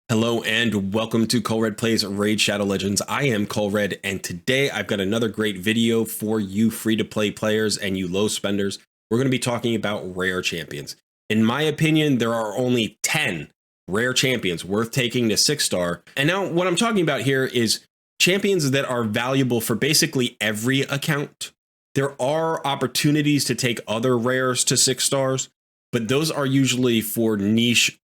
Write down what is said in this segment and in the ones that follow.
Hello and welcome to Colred Plays Raid Shadow Legends. I am Colred, and today I've got another great video for you free-to-play players and you low spenders. We're going to be talking about rare champions. In my opinion, there are only 10 rare champions worth taking to 6-star. And now what I'm talking about here is champions that are valuable for basically every account. There are opportunities to take other rares to 6 stars, but those are usually for niche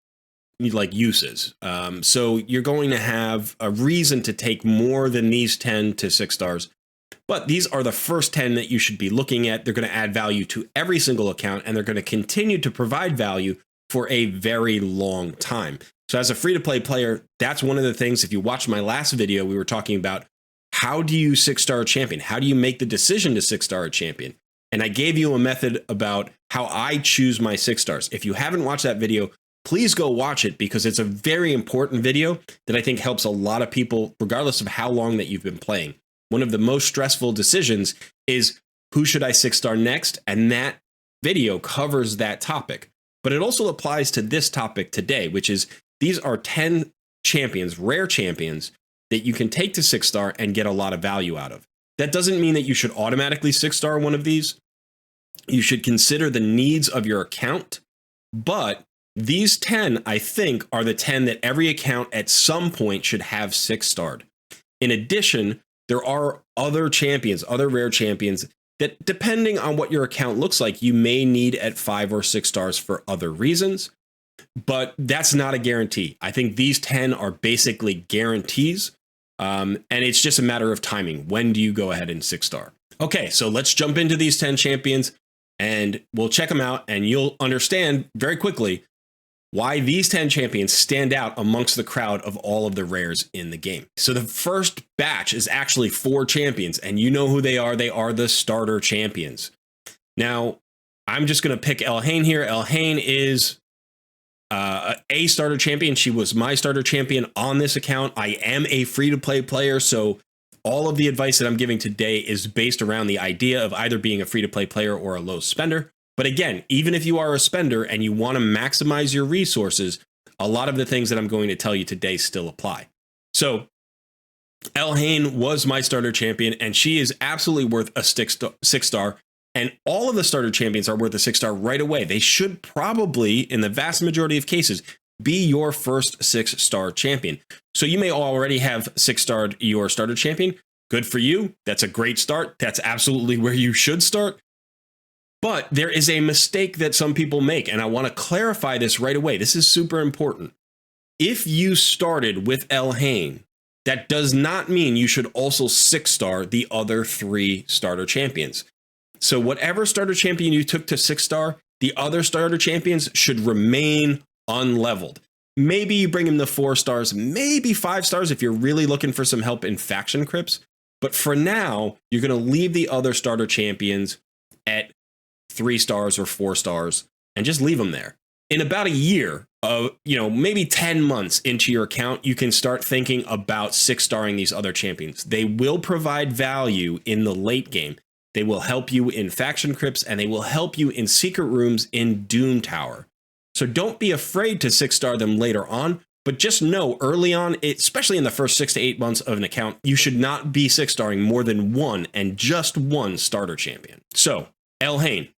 like uses. So you're going to have a reason to take more than these 10 to 6 stars. But these are the first 10 that you should be looking at. They're going to add value to every single account, and they're going to continue to provide value for a very long time. So as a free-to-play player, that's one of the things. If you watched my last video, we were talking about how do you 6-star a champion? How do you make the decision to 6-star a champion? And I gave you a method about how I choose my 6 stars. If you haven't watched that video, please go watch it, because it's a very important video that I think helps a lot of people, regardless of how long that you've been playing. One of the most stressful decisions is who should I 6-star next? And that video covers that topic. But it also applies to this topic today, which is these are 10 champions, rare champions, that you can take to 6-star and get a lot of value out of. That doesn't mean that you should automatically 6-star one of these. You should consider the needs of your account, but these 10, I think, are the 10 that every account at some point should have 6-starred. In addition, there are other champions, other rare champions, that depending on what your account looks like, you may need at 5 or 6 stars for other reasons. But that's not a guarantee. I think these 10 are basically guarantees. And it's just a matter of timing. When do you go ahead and 6-star? Okay, so let's jump into these 10 champions and we'll check them out, and you'll understand very quickly why these 10 champions stand out amongst the crowd of all of the rares in the game. So the first batch is actually 4 champions, and you know who they are. They are the starter champions. Now, I'm just going to pick Elhain here. Elhain is a starter champion. She was my starter champion on this account. I am a free-to-play player, so all of the advice that I'm giving today is based around the idea of either being a free-to-play player or a low spender. But again, even if you are a spender and you want to maximize your resources, a lot of the things that I'm going to tell you today still apply. So Elhain was my starter champion, and she is absolutely worth a 6-star. And all of the starter champions are worth a 6-star right away. They should probably, in the vast majority of cases, be your first 6-star champion. So you may already have 6-starred your starter champion. Good for you. That's a great start. That's absolutely where you should start. But there is a mistake that some people make, and I want to clarify this right away. This is super important. If you started with Elhain, that does not mean you should also 6-star the other 3 starter champions. So whatever starter champion you took to 6-star, the other starter champions should remain unleveled. Maybe you bring them to 4 stars, maybe 5 stars if you're really looking for some help in faction crypts. But for now, you're going to leave the other starter champions at 3 stars or 4 stars and just leave them there. In about a year of, maybe 10 months into your account, you can start thinking about 6-starring these other champions. They will provide value in the late game. They will help you in faction crypts, and they will help you in secret rooms in Doom Tower. So don't be afraid to 6-star them later on, but just know early on, especially in the first 6 to 8 months of an account, you should not be 6-starring more than 1 and just 1 starter champion. So Elhain,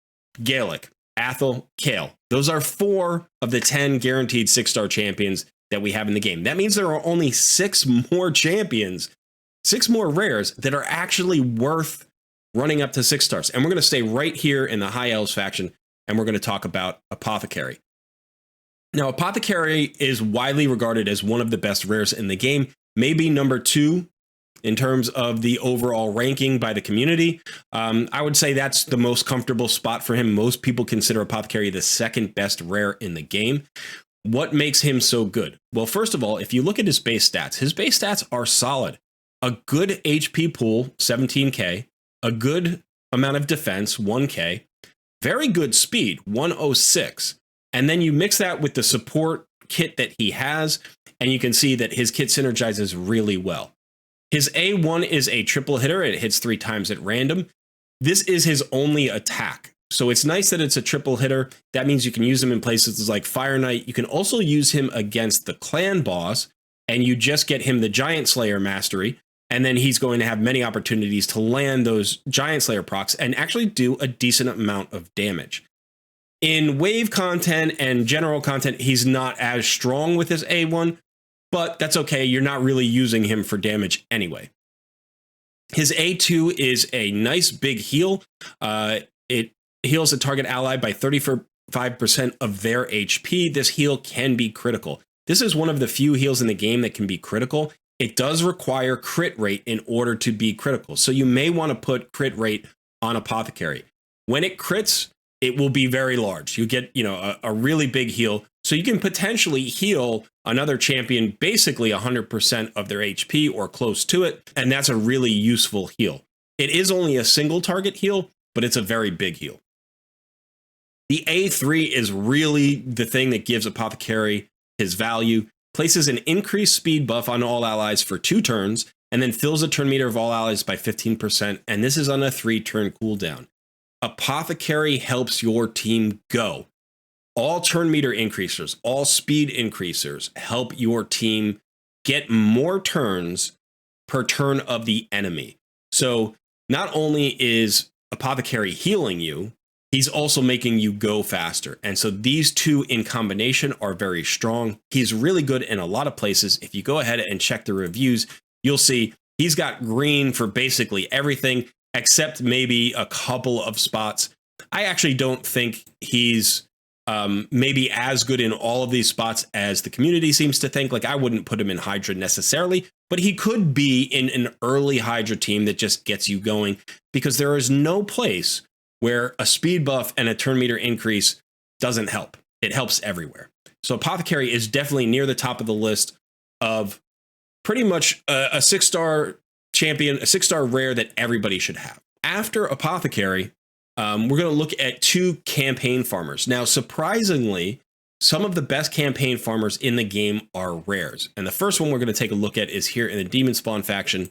Gaelic, Athel, Kale. Those are 4 of the 10 guaranteed 6-star champions that we have in the game. That means there are only 6 more champions, 6 more rares that are actually worth running up to 6 stars. And we're going to stay right here in the High Elves faction, and we're going to talk about Apothecary. Now, Apothecary is widely regarded as one of the best rares in the game, maybe number 2 in terms of the overall ranking by the community. I would say that's the most comfortable spot for him. Most people consider Apothecary the second best rare in the game. What makes him so good? Well, first of all, if you look at his base stats are solid. A good HP pool, 17k, a good amount of defense, 1k, very good speed, 106. And then you mix that with the support kit that he has, and you can see that his kit synergizes really well. His A1 is a triple hitter. It hits 3 times at random. This is his only attack. So it's nice that it's a triple hitter. That means you can use him in places like Fire Knight. You can also use him against the clan boss, and you just get him the Giant Slayer mastery. And then he's going to have many opportunities to land those Giant Slayer procs and actually do a decent amount of damage. In wave content and general content, he's not as strong with his A1, but that's okay. You're not really using him for damage anyway. His A2 is a nice big heal. It heals a target ally by 35% of their HP. This heal can be critical. This is one of the few heals in the game that can be critical. It does require crit rate in order to be critical. So you may want to put crit rate on Apothecary. When it crits, it will be very large. You get, a really big heal. So you can potentially heal another champion basically 100% of their HP or close to it. And that's a really useful heal. It is only a single target heal, but it's a very big heal. The A3 is really the thing that gives Apothecary his value. Places an increased speed buff on all allies for 2 turns, and then fills the turn meter of all allies by 15%, and this is on a 3-turn cooldown. Apothecary helps your team go. All turn meter increasers, all speed increasers help your team get more turns per turn of the enemy. So not only is Apothecary healing you, he's also making you go faster. And so these two in combination are very strong. He's really good in a lot of places. If you go ahead and check the reviews, you'll see he's got green for basically everything, except maybe a couple of spots. I actually don't think he's maybe as good in all of these spots as the community seems to think. Like, I wouldn't put him in Hydra necessarily, but he could be in an early Hydra team that just gets you going, because there is no place where a speed buff and a turn meter increase doesn't help. It helps everywhere. So Apothecary is definitely near the top of the list of pretty much a 6-star champion, a 6-star rare that everybody should have. After Apothecary, we're going to look at 2 campaign farmers. Now, surprisingly, some of the best campaign farmers in the game are rares. And the first one we're going to take a look at is here in the Demon Spawn faction,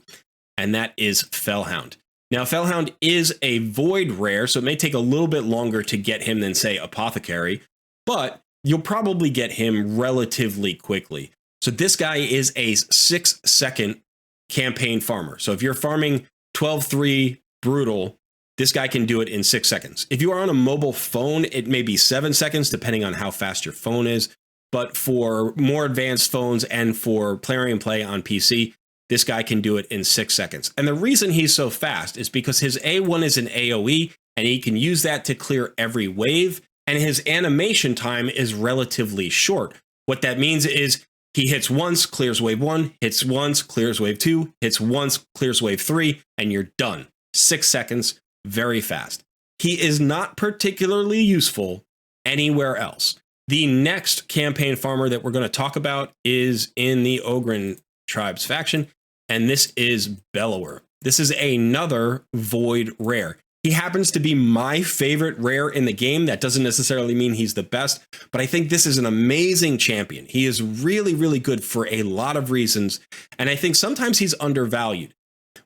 and that is Fellhound. Now, Fellhound is a void rare, so it may take a little bit longer to get him than, say, Apothecary, but you'll probably get him relatively quickly. So this guy is a 6-second campaign farmer. So if you're farming 12-3 Brutal, this guy can do it in 6 seconds. If you are on a mobile phone, it may be 7 seconds, depending on how fast your phone is. But for more advanced phones and for Plarium Play on PC, this guy can do it in 6 seconds. And the reason he's so fast is because his A1 is an AoE, and he can use that to clear every wave, and his animation time is relatively short. What that means is he hits once, clears wave 1, hits once, clears wave 2, hits once, clears wave 3, and you're done. 6 seconds, very fast. He is not particularly useful anywhere else. The next campaign farmer that we're going to talk about is in the Ogren Tribes faction, and this is Bellower. This is another void rare. He happens to be my favorite rare in the game. That doesn't necessarily mean he's the best, but I think this is an amazing champion. He is really, really good for a lot of reasons, and I think sometimes he's undervalued.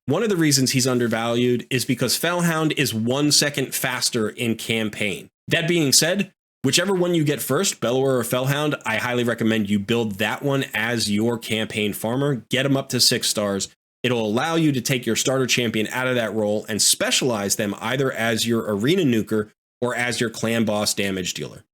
One of the reasons he's undervalued is because Fellhound is 1 second faster in campaign. That being said, whichever one you get first, Bellower or Fellhound, I highly recommend you build that one as your campaign farmer. Get him up to 6 stars. It'll allow you to take your starter champion out of that role and specialize them either as your arena nuker or as your clan boss damage dealer.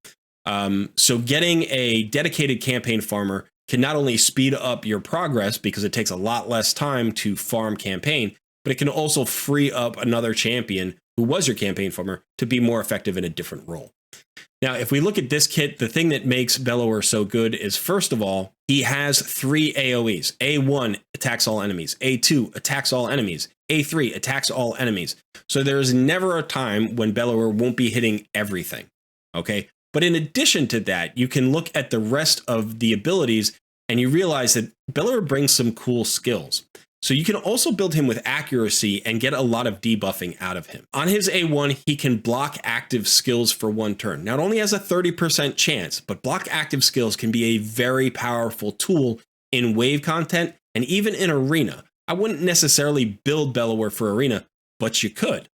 So getting a dedicated campaign farmer can not only speed up your progress because it takes a lot less time to farm campaign, but it can also free up another champion who was your campaign farmer to be more effective in a different role. Now, if we look at this kit, the thing that makes Bellower so good is, first of all, he has 3 AoEs. A1 attacks all enemies. A2 attacks all enemies. A3 attacks all enemies. So there's never a time when Bellower won't be hitting everything. Okay? But in addition to that, you can look at the rest of the abilities and you realize that Bellower brings some cool skills. So you can also build him with accuracy and get a lot of debuffing out of him. On his A1, he can block active skills for 1 turn. Now, it only has a 30% chance, but block active skills can be a very powerful tool in wave content and even in arena. I wouldn't necessarily build Bellower for arena, but you could.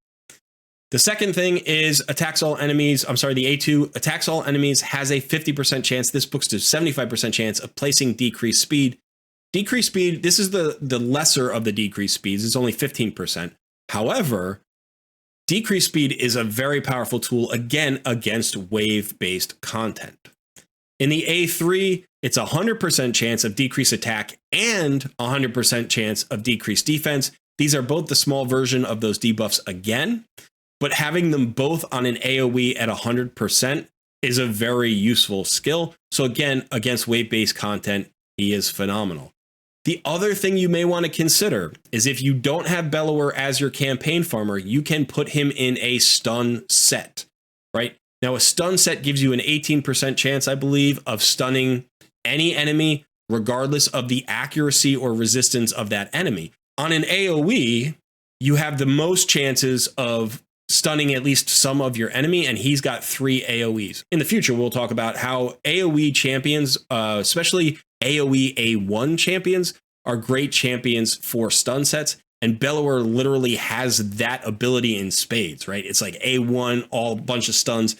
The second thing is attacks all enemies. I'm sorry, the A2 attacks all enemies has a 50% chance. This books to 75% chance of placing decreased speed. Decreased speed, this is the lesser of the decreased speeds. It's only 15%. However, decreased speed is a very powerful tool, again, against wave-based content. In the A3, it's 100% chance of decreased attack and 100% chance of decreased defense. These are both the small version of those debuffs again, but having them both on an AoE at 100% is a very useful skill. So again, against wave-based content, he is phenomenal. The other thing you may want to consider is if you don't have Bellower as your campaign farmer, you can put him in a stun set, right? Now, a stun set gives you an 18% chance, I believe, of stunning any enemy, regardless of the accuracy or resistance of that enemy. On an AoE, you have the most chances of stunning at least some of your enemy, and he's got 3 AoEs. In the future, we'll talk about how AoE champions, especially AoE A1 champions, are great champions for stun sets, and Bellower literally has that ability in spades, right? It's like A1, all a bunch of stuns,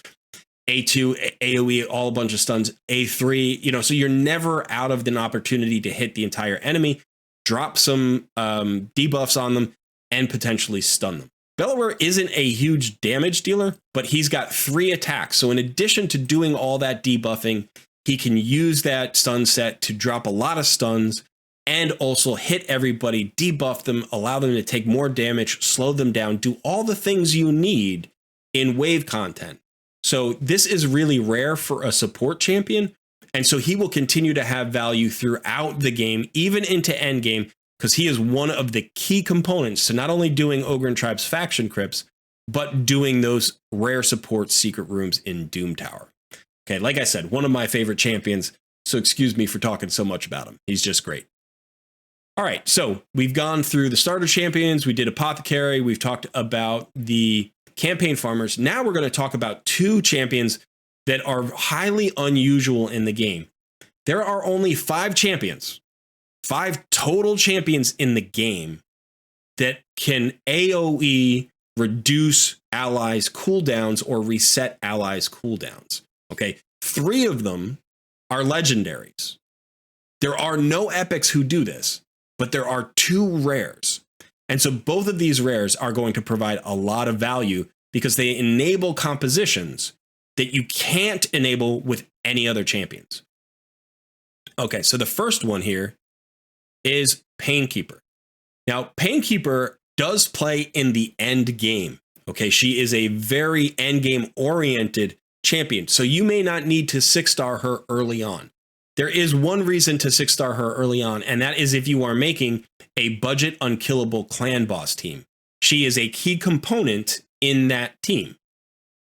A2, AoE, all a bunch of stuns, A3, so you're never out of an opportunity to hit the entire enemy, drop some debuffs on them, and potentially stun them. Bellower isn't a huge damage dealer, but he's got 3 attacks. So in addition to doing all that debuffing, he can use that stun set to drop a lot of stuns and also hit everybody, debuff them, allow them to take more damage, slow them down, do all the things you need in wave content. So this is really rare for a support champion. And so he will continue to have value throughout the game, even into endgame, because he is one of the key components to not only doing Ogre and Tribe's faction crypts, but doing those rare support secret rooms in Doom Tower. Okay, like I said, one of my favorite champions, so excuse me for talking so much about him. He's just great. All right, so we've gone through the starter champions, we did Apothecary, we've talked about the campaign farmers. Now we're going to talk about 2 champions that are highly unusual in the game. There are only 5 champions, 5 total champions in the game that can AoE reduce allies' cooldowns or reset allies' cooldowns. Okay, 3 of them are legendaries. There are no epics who do this, but there are 2 rares. And so both of these rares are going to provide a lot of value because they enable compositions that you can't enable with any other champions. Okay, so the first one here is Painkeeper. Now, Painkeeper does play in the end game. Okay, she is a very end game oriented champion, so you may not need to 6-star her early on. There is one reason to 6-star her early on, and that is if you are making a budget unkillable clan boss team. She is a key component in that team.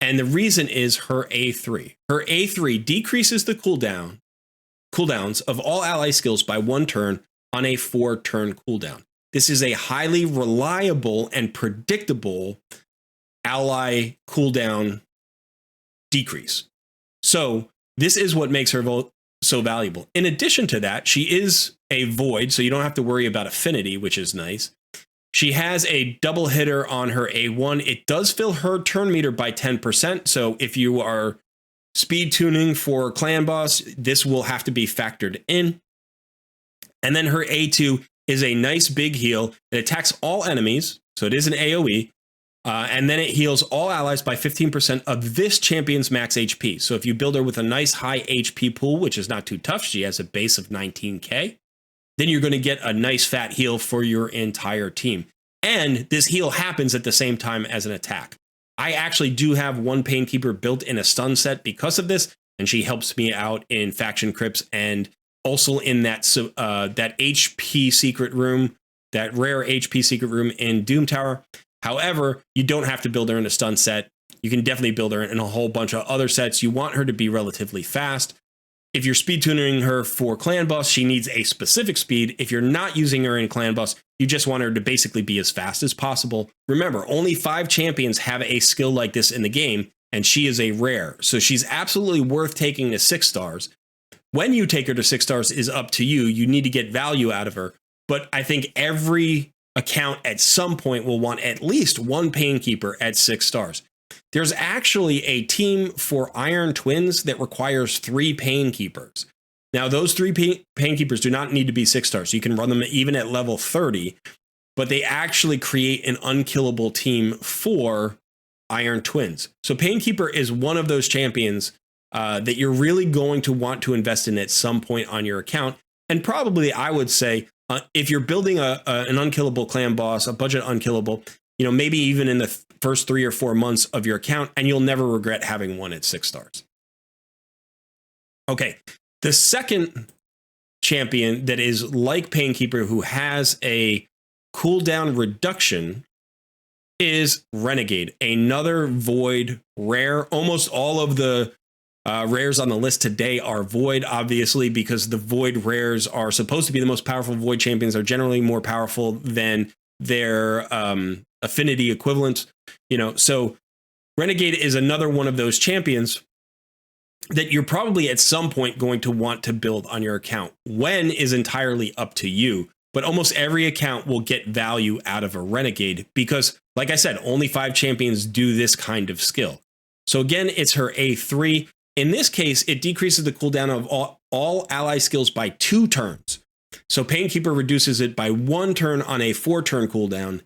And the reason is her A3. Her A3 decreases the cooldowns of all ally skills by 1 turn on a 4-turn cooldown. This is a highly reliable and predictable ally cooldown decrease. So this is what makes her so valuable. In addition to that, she is a void, so you don't have to worry about affinity, which is nice. She has a double hitter on her A1. It does fill her turn meter by 10%. So if you are speed tuning for clan boss, this will have to be factored in. And then her A2 is a nice big heal. It attacks all enemies, so it is an AoE. And then it heals all allies by 15% of this champion's max HP. So if you build her with a nice high HP pool, which is not too tough, she has a base of 19k, then you're going to get a nice fat heal for your entire team. And this heal happens at the same time as an attack. I actually do have one Painkeeper built in a stun set because of this, and she helps me out in faction crypts and also in that that HP secret room, that rare HP secret room in Doom Tower. However, you don't have to build her in a stun set. You can definitely build her in a whole bunch of other sets. You want her to be relatively fast. If you're speed tuning her for clan boss, she needs a specific speed. If you're not using her in clan boss, you just want her to basically be as fast as possible. Remember, only 5 champions have a skill like this in the game, and she is a rare. So she's absolutely worth taking to 6 stars. When you take her to 6 stars is up to you. You need to get value out of her. But I think every account at some point will want at least one Painkeeper at 6 stars. There's actually a team for Iron Twins that requires 3 Painkeepers. Now, those 3 Painkeepers do not need to be 6 stars. So you can run them even at level 30, but they actually create an unkillable team for Iron Twins. So Painkeeper is one of those champions that you're really going to want to invest in at some point on your account. And probably, I would say, if you're building an unkillable clan boss, a budget unkillable, maybe even in the first 3 or 4 months of your account, and you'll never regret having one at 6 stars. Okay, the second champion that is like Painkeeper, who has a cooldown reduction, is Renegade, another void rare. Almost all of the rares on the list today are void, obviously, because the void rares are supposed to be the most powerful. Void champions are generally more powerful than their affinity equivalents. So Renegade is another one of those champions that you're probably at some point going to want to build on your account. When is entirely up to you, but almost every account will get value out of a Renegade because, like I said, only 5 champions do this kind of skill. So again, it's her A3. In this case, it decreases the cooldown of all ally skills by 2 turns. So Painkeeper reduces it by 1 turn on a 4-turn cooldown.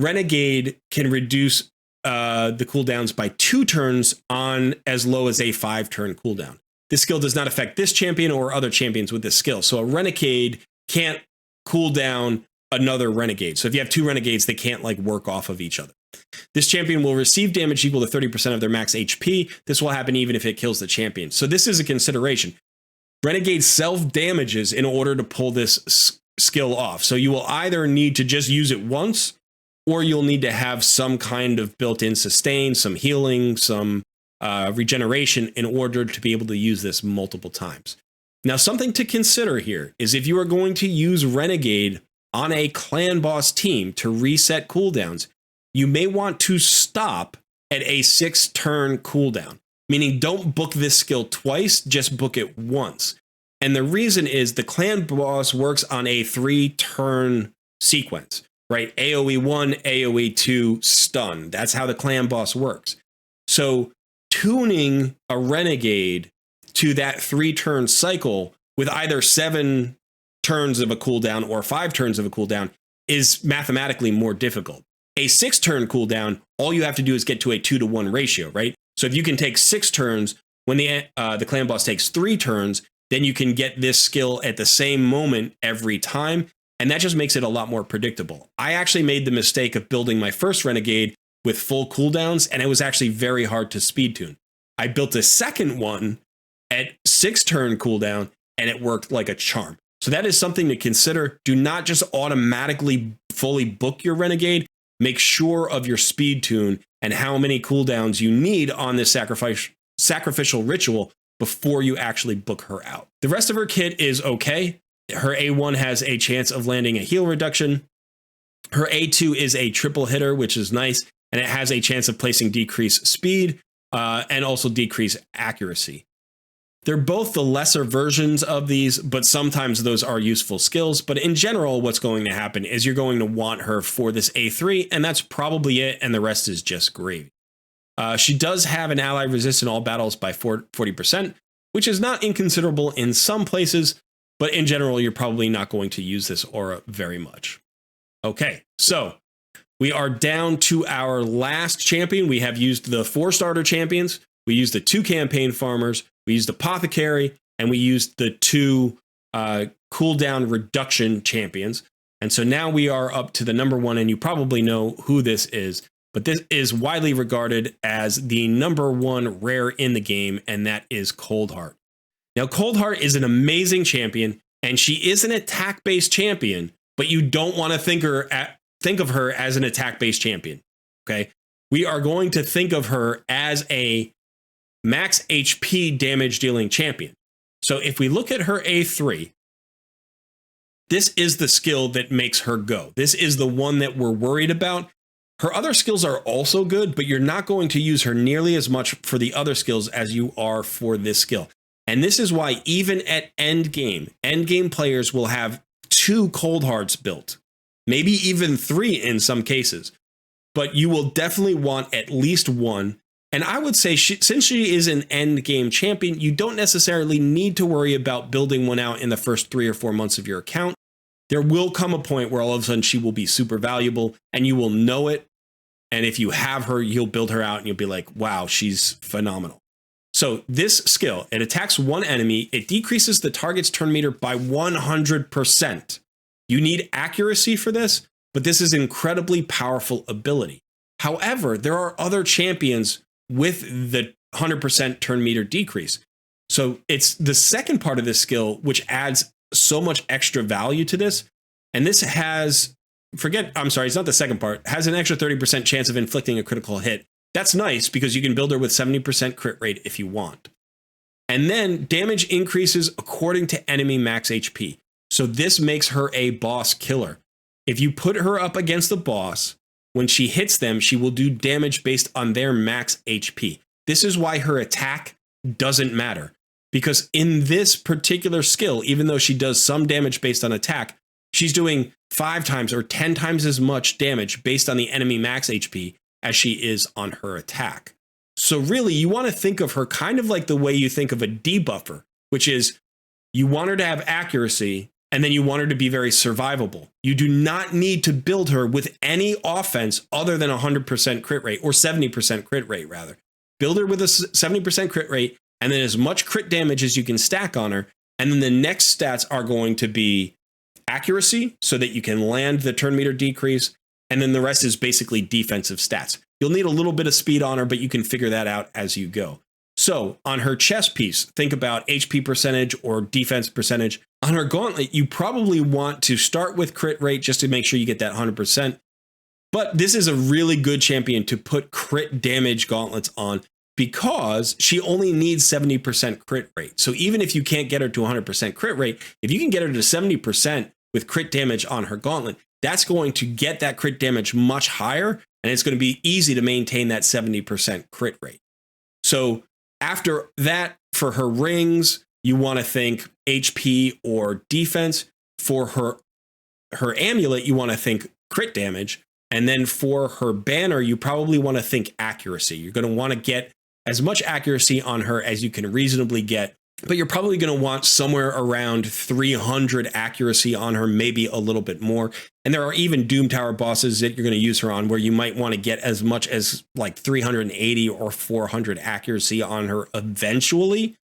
Renegade can reduce the cooldowns by 2 turns on as low as a 5-turn cooldown. This skill does not affect this champion or other champions with this skill. So a Renegade can't cool down another Renegade. So if you have 2 Renegades, they can't work off of each other. This champion will receive damage equal to 30% of their max HP. This will happen even if it kills the champion. So this is a consideration. Renegade self-damages in order to pull this skill off. So you will either need to just use it once, or you'll need to have some kind of built-in sustain, some healing, some regeneration in order to be able to use this multiple times. Now, something to consider here is if you are going to use Renegade on a clan boss team to reset cooldowns, you may want to stop at a 6-turn cooldown, meaning don't book this skill twice, just book it once. And the reason is the clan boss works on a 3-turn sequence, right? AoE 1, AoE 2, stun. That's how the clan boss works. So tuning a Renegade to that 3-turn cycle with either 7 turns of a cooldown or 5 turns of a cooldown is mathematically more difficult. A 6-turn cooldown, all you have to do is get to a 2-to-1 ratio, right? So if you can take 6 turns, when the clan boss takes 3 turns, then you can get this skill at the same moment every time, and that just makes it a lot more predictable. I actually made the mistake of building my first Renegade with full cooldowns, and it was actually very hard to speed tune. I built a second one at 6-turn cooldown, and it worked like a charm. So that is something to consider. Do not just automatically fully book your Renegade. Make sure of your speed tune and how many cooldowns you need on this sacrificial ritual before you actually book her out. The rest of her kit is okay. Her A1 has a chance of landing a heal reduction. Her A2 is a triple hitter, which is nice, and it has a chance of placing decreased speed and also decreased accuracy. They're both the lesser versions of these, but sometimes those are useful skills. But in general, what's going to happen is you're going to want her for this A3, and that's probably it, and the rest is just gravy. She does have an ally resist in all battles by 40%, which is not inconsiderable in some places, but in general, you're probably not going to use this aura very much. Okay, so we are down to our last champion. We have used the 4 starter champions. We used the 2 campaign farmers. We used Apothecary, and we used the 2 cooldown reduction champions. And so now we are up to the number 1, and you probably know who this is, but this is widely regarded as the number 1 rare in the game, and that is Coldheart. Now, Coldheart is an amazing champion, and she is an attack-based champion, but you don't want to think of her as an attack-based champion, okay? We are going to think of her as a max HP damage dealing champion. So if we look at her A3, this is the skill that makes her go. This is the one that we're worried about. Her other skills are also good, but you're not going to use her nearly as much for the other skills as you are for this skill. And this is why even at endgame players will have 2 Coldhearts built. maybe even 3 in some cases. But you will definitely want at least 1. And I would say since she is an end game champion, you don't necessarily need to worry about building one out in the first 3 or 4 months of your account. There will come a point where all of a sudden she will be super valuable and you will know it. And if you have her, you'll build her out and you'll be like, wow, she's phenomenal. So this skill, it attacks one enemy. It decreases the target's turn meter by 100%. You need accuracy for this, but this is an incredibly powerful ability. However, there are other champions with the 100% turn meter decrease. So it's the second part of this skill, which adds so much extra value to this. And this has, it's not the second part, has an extra 30% chance of inflicting a critical hit. That's nice because you can build her with 70% crit rate if you want. And then damage increases according to enemy max HP. So this makes her a boss killer. If you put her up against the boss, when she hits them, she will do damage based on their max HP. This is why her attack doesn't matter. Because in this particular skill, even though she does some damage based on attack, she's doing 5 times or 10 times as much damage based on the enemy max HP as she is on her attack. So really, you want to think of her kind of like the way you think of a debuffer, which is you want her to have accuracy, and then you want her to be very survivable. You do not need to build her with any offense other than 100% crit rate, or 70% crit rate, rather. Build her with a 70% crit rate, and then as much crit damage as you can stack on her. And then the next stats are going to be accuracy, so that you can land the turn meter decrease. And then the rest is basically defensive stats. You'll need a little bit of speed on her, but you can figure that out as you go. So on her chest piece, think about HP percentage or defense percentage. On her gauntlet, you probably want to start with crit rate just to make sure you get that 100%. But this is a really good champion to put crit damage gauntlets on because she only needs 70% crit rate. So even if you can't get her to 100% crit rate, if you can get her to 70% with crit damage on her gauntlet, that's going to get that crit damage much higher, and it's going to be easy to maintain that 70% crit rate. So after that, for her rings, you want to think HP or defense. For her amulet, you want to think crit damage. And then for her banner, you probably want to think accuracy. You're going to want to get as much accuracy on her as you can reasonably get, but you're probably going to want somewhere around 300 accuracy on her, maybe a little bit more. And there are even Doom Tower bosses that you're going to use her on where you might want to get as much as like 380 or 400 accuracy on her eventually.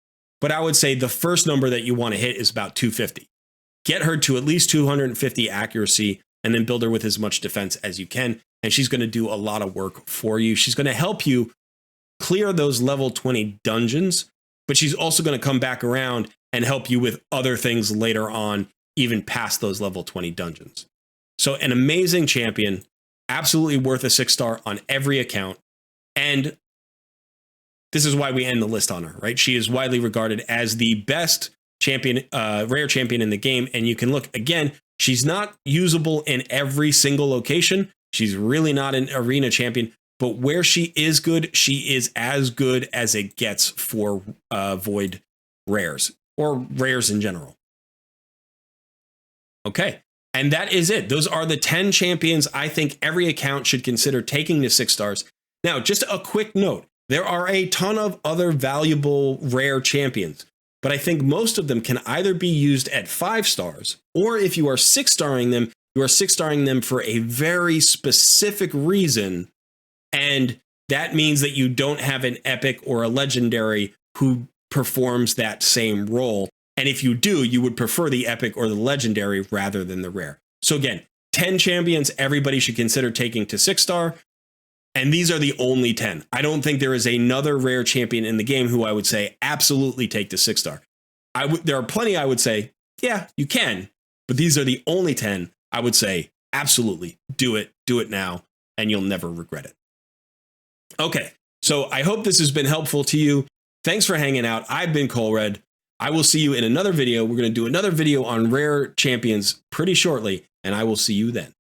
But I would say the first number that you want to hit is about 250. Get her to at least 250 accuracy and then build her with as much defense as you can. And she's going to do a lot of work for you. She's going to help you clear those level 20 dungeons, but she's also going to come back around and help you with other things later on, even past those level 20 dungeons. So an amazing champion, absolutely worth a 6-star on every account. And this is why we end the list on her, right? She is widely regarded as the best champion, rare champion in the game. And you can look again, she's not usable in every single location. She's really not an arena champion, but where she is good, she is as good as it gets for void rares or rares in general. Okay. And that is it. Those are the 10 champions I think every account should consider taking to 6 stars. Now, just a quick note. There are a ton of other valuable rare champions, but I think most of them can either be used at 5 stars, or if you are 6-starring them, you are 6-starring them for a very specific reason. And that means that you don't have an epic or a legendary who performs that same role. And if you do, you would prefer the epic or the legendary rather than the rare. So again, 10 champions everybody should consider taking to 6-star. And these are the only 10. I don't think there is another rare champion in the game who I would say absolutely take to 6-star. There are plenty I would say, yeah, you can. But these are the only 10 I would say, absolutely, do it now, and you'll never regret it. Okay, so I hope this has been helpful to you. Thanks for hanging out. I've been Colred. I will see you in another video. We're going to do another video on rare champions pretty shortly, and I will see you then.